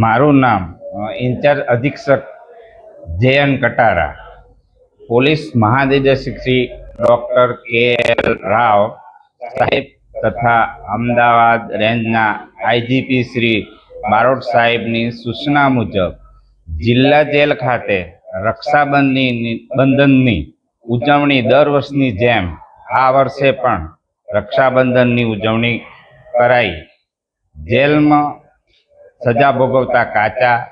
મારું નામ ઇન્ચાર્જ અધિક્ષક JN કટારા, પોલીસ મહાનિદેશક શ્રી ડૉક્ટર KL રાવ સાહેબ તથા અમદાવાદ રેન્જના IGP શ્રી બારોટ સાહેબની સૂચના મુજબ જિલ્લા જેલ ખાતે રક્ષાબંધનની ઉજવણી દર વર્ષની જેમ આ વર્ષે પણ રક્ષાબંધનની ઉજવણી કરાઈ. જેલમાં સજા ભોગવતા કાચા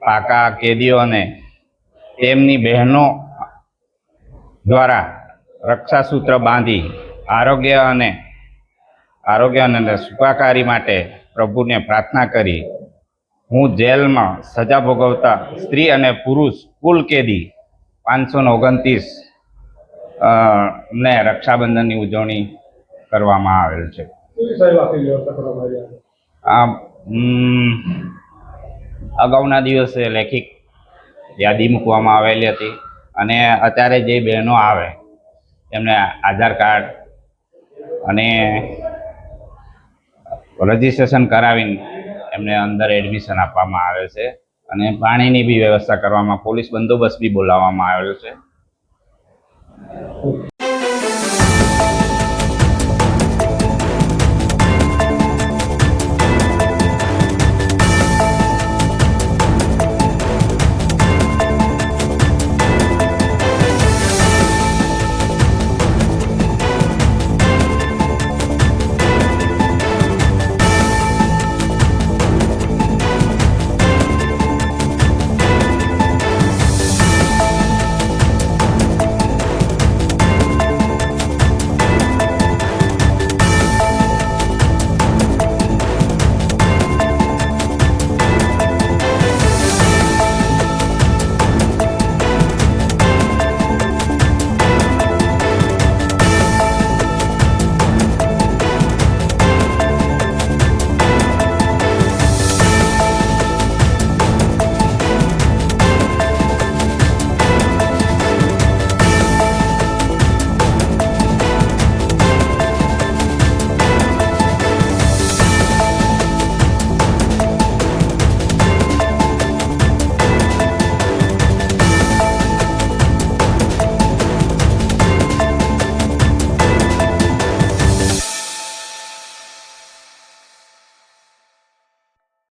પાકા કેદીઓને તેમની બહેનો દ્વારા રક્ષાસૂત્ર બાંધી આરોગ્ય અને સુખાકારી માટે પ્રભુને પ્રાર્થના કરી. હું જેલમાં સજા ભોગવતા સ્ત્રી અને પુરુષ કુલ કેદી 529 ને રક્ષાબંધનની ઉજવણી કરવામાં આવેલ છે. અગાઉના દિવસે લેખિત યાદી મૂકવામાં આવેલી હતી અને અત્યારે જે બહેનો આવે એમને આધાર કાર્ડ અને રજીસ્ટ્રેશન કરાવીને એમને અંદર એડમિશન આપવામાં આવે છે અને પાણીની બી વ્યવસ્થા કરવામાં પોલીસ બંદોબસ્ત બી બોલાવવામાં આવેલો છે.